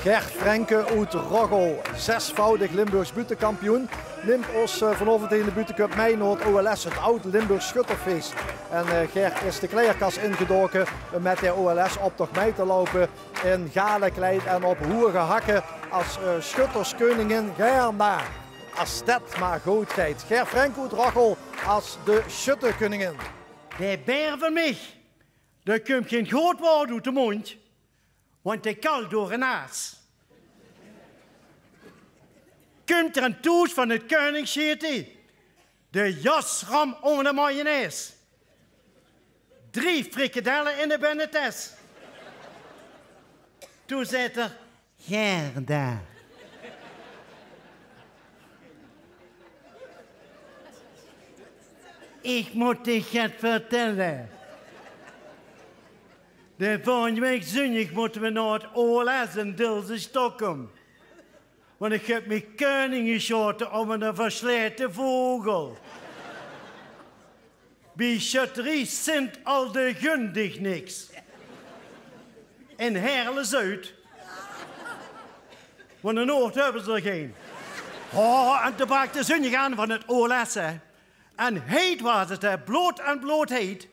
Ger Frenke uit Roggel, zesvoudig Limburgs butenkampioen, neemt ons vanavond in de Butencup mee naar het OLS, het oud Limburgs Schutterfeest. En Ger is de kleerkas ingedoken met de OLS op toch mee te lopen in gale kleed en op hoerige hakken als schutterskoningin Gerda. Als dat maar goed gaat. Ger Frenke uit Roggel als de schutterkoningin. De beer van mij, daar komt geen groot woord uit de mond, want hij kalt door een aas. Komt er een toes van het koningschete, de jasram onder de mayonaise. 3 frikadellen in de benetes. Toen zit er Gerda. Ik moet je het vertellen. De volgende week zondag moeten we naar het OLS in Dilse Stockholm. Want ik heb mijn koning geschoten om een versleten vogel. Bij schutterie Sint al de gundig niks. In Herle Zuid. Want in Noord hebben ze er geen. Oh, en toen brak de zondag aan van het OLS, hè. En heet was het, hè. Bloot en bloot heet.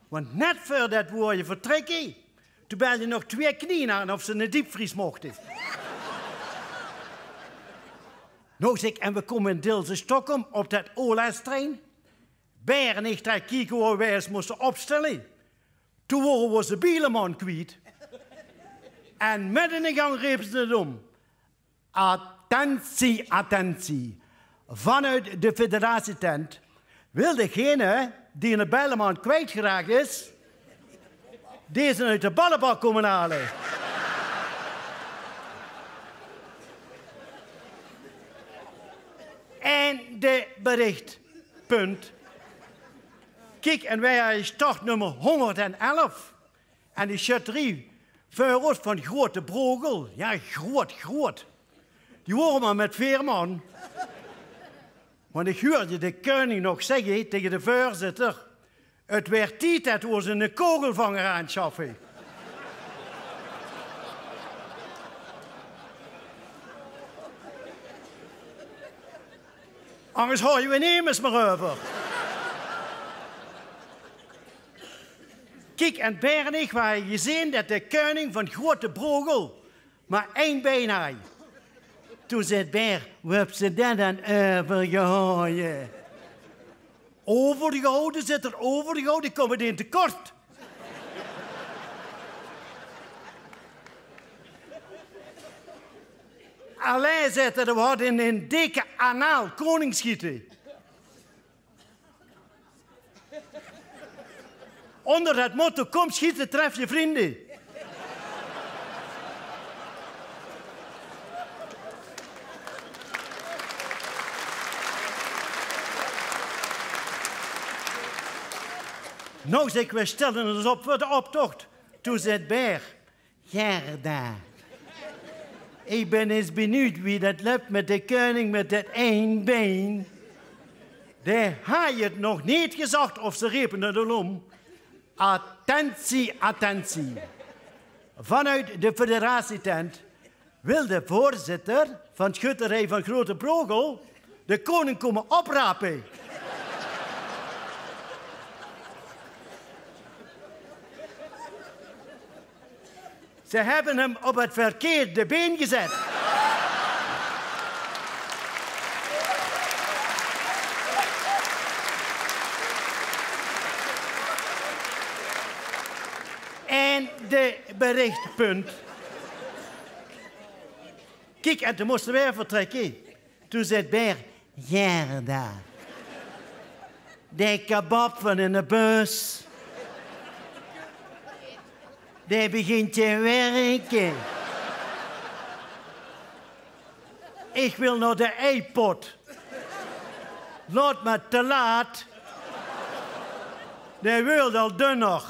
Want net voordat we je vertrekken, toen ben je nog 2 knieën aan of ze een diepvries mochten. Nou zeg, en we komen in Dilse Stockholm op dat OLS-trein. Beer en ik daar kijken hoe wij eens moesten opstellen. Toen waren we ze bieleman kwijt. En midden in de gang riepen ze het om. Attentie, attentie. Vanuit de federatietent wil degene die in de bijleman kwijtgeraakt is, deze uit de ballenbak komen halen. En de bericht. Punt. Kijk, en wij hebben startnummer 111. En die schutterie voor van Grote Brogel. Ja, groot. Die horen maar met 4 man. Want ik hoorde de koning nog zeggen tegen de voorzitter: het werd tijd dat we ze een kogelvanger aanschaffen. Anders hoor je ineens maar over. Kijk, en Beer en ik waren gezien dat de koning van Grote Brogel maar 1 been had. Toen zei Beer, hoe heb ze dat dan overgehouden? Overgehouden, zit er overgehouden, ik kom het in tekort. Alleen zitten we hadden in een dikke anaal koningsschieten. Onder het motto, kom schieten, tref je vrienden. Nou zeg, we stellen ons op voor de optocht. Toen zei Beer, Gerda, ik ben eens benieuwd wie dat loopt met de koning met dat 1 been. De had je het nog niet gezegd of ze riepen naar de lom. Attentie, attentie. Vanuit de federatietent wil de voorzitter van het schutterij van Grote Brogel de koning komen oprapen. Ze hebben hem op het verkeerde been gezet. En de berichtpunt. Kijk, en toen moesten wij vertrekken. Toen zei Beer, Gerda, de kebab van in de bus, die begint te werken. Ik wil naar de eipot. Laat me te laat. Die wil al dunner.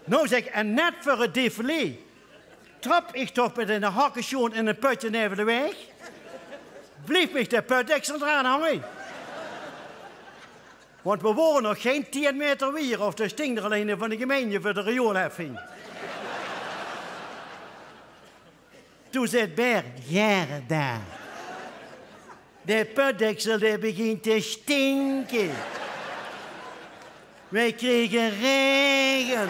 Nou zeg, en net voor het défilé trap ik toch met een hakkenschoen in een putje neven de weg. Bleef mij de putdeksel eraan hangen. Want we wonen nog geen 10 meter weer of de stinkt er alleen van de gemeente voor de rioolheffing. Toen zei het beer, Gerda. De putdeksel die begint te stinken. Wij kregen regen.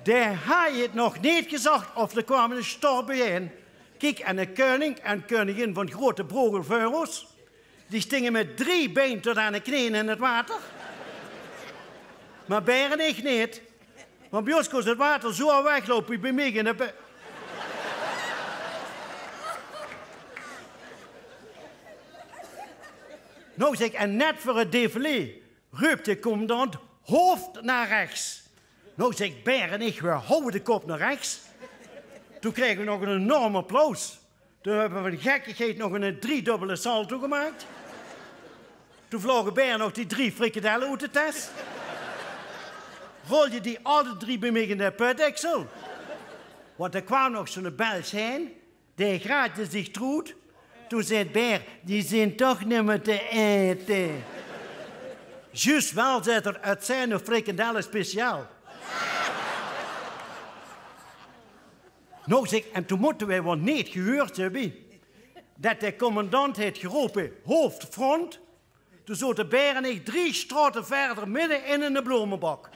Daar had je het nog niet gezegd of er kwam een storm bijeen. Kijk, en een koning en koningin van grote brogelvogels, die stingen met 3 benen tot aan de knieën in het water. Maar beren ik niet. Want bij ons kon het water zo weglopen bij mij in de Nou zeg, en net voor het défilé roept de commandant hoofd naar rechts. Nou zeg, beren ik, we houden de kop naar rechts. Toen kregen we nog een enorm applaus. Toen hebben we van gekkigheid nog een 3-dubbele salto gemaakt. Toen vlogen beren nog die 3 frikadellen uit de tas. Rolde die alle 3 bij mij in de putdeksel. Want er kwam nog zo'n Belg heen. Die graaide zich troet. Toen zei het beer, die zijn toch niet meer te eten. Juist wel, zei er, het zijn een frikadellen speciaal. Nou zeg, en toen moeten wij wel niet gehoord hebben dat de commandant heeft geroepen, hoofdfront. Toen zo de beer en ik 3 straten verder midden in de bloemenbak.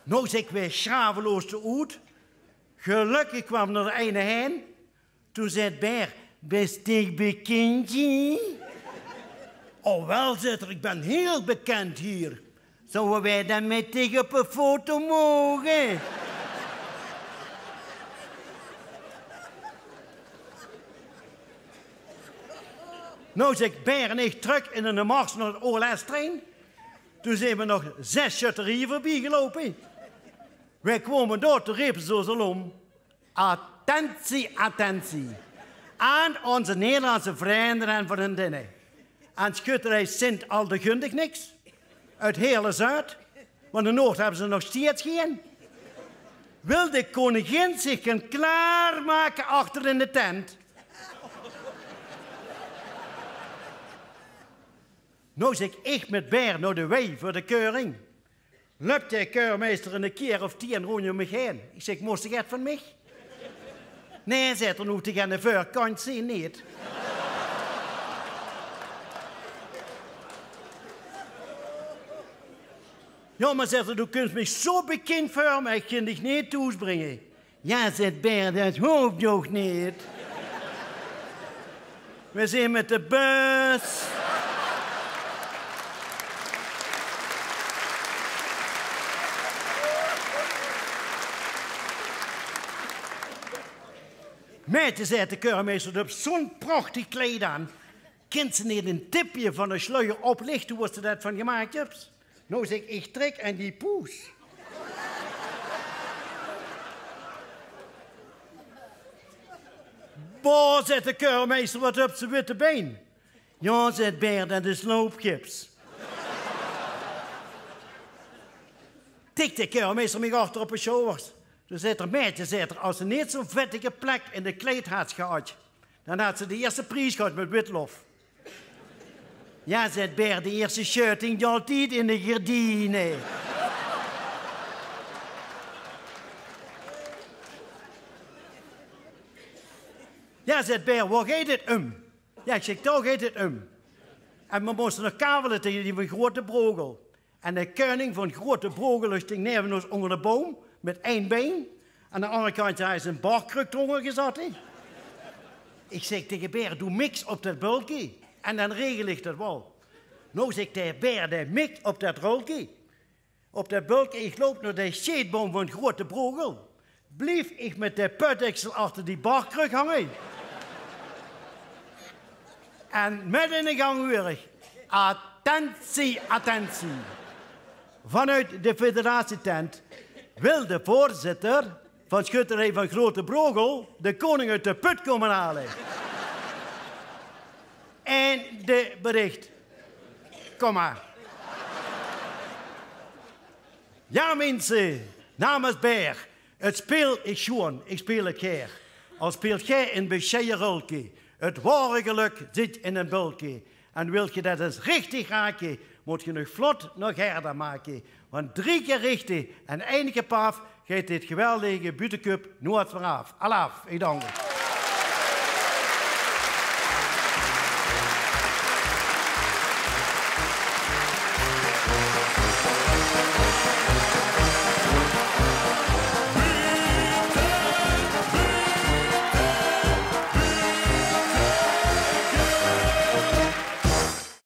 Nou zeg, wij schraveloos te uit. Gelukkig kwam er de ene heen. Toen zei het beer, best ik bekendje? Oh wel, zei er, ik ben heel bekend hier. Zouden wij dan met tegen op een foto mogen? Nou zeg, beer en ik terug in een mars naar de OLS-trein. Toen zijn we nog 6 schutterieën voorbij gelopen. Wij kwamen door te riepen zo om. Attentie, attentie. Aan onze Nederlandse vrienden en vriendinnen. Aan schutterij Sint Aldegundig niks. Uit hele Zuid. Want de Noord hebben ze nog steeds geen. Wil de koningin zich gaan klaarmaken achter in de tent? Nou zeg ik met beer naar de wei voor de keuring. Lukt de keurmeester een keer of 10 rond je me heen. Ik zeg, moest ik het van mij? Nee, zegt er nu tegen de voorkant zien niet. Ja, maar zegt er, du kunt mij zo bekend voor, maar ik kan dich niet toesbrengen. Ja, zegt beer, dat hoeft nog niet. We zijn met de bus. Meisje, zei de keurmeester, je hebt zo'n prachtig kleed aan. Kent ze niet een tipje van een sluier oplichten hoe ze dat van gemaakt hebt? Nou zeg ik trek aan die poes. Boah, zegt de keurmeester, wat heb ze witte been? Ja, zegt beer, dat is loopgips. Tikt de keurmeester mij achter op een showers. Toen zei er, meisje, zei er, als ze niet zo'n vettige plek in de kleed had gehad, dan had ze de eerste prijs gehad met witlof. Ja, zei beer, de eerste shirt hing altijd in de gardine. Ja, zei beer, waar gaat het om? Ja, ik zeg, daar gaat het om. En we moesten nog kavelen tegen die van Grote Brogel. En de koning van Grote Brogel stond neven ons onder de boom. Met 1 been. Aan de andere kant hij is een barkruk eronder gezet. Ik zeg tegen beer, doe mix op dat bulkje. En dan regel ik dat wel. Nou zegt de beer, de mix op dat rolkje. Op dat bulkje, ik loop naar de scheetboom van Grote Brogel. Bleef ik met de putdeksel achter die barkruk hangen. En met in de gang weer. Attentie, attentie. Vanuit de federatietent wil de voorzitter van schutterij van Grote Brogel de koning uit de put komen halen. En de bericht. Kom maar. Ja, mensen, namens Beer. Het speel is schoon, ik speel een keer. Al speelt jij een bescheiden rolke. Het ware geluk zit in een bulke. En wil je dat eens richtig raken, moet je nog vlot nog herder maken. Want 3 keer richtig en 1 keer paf gaat dit geweldige buitencup nooit vanaf. Alaf, ik dank u.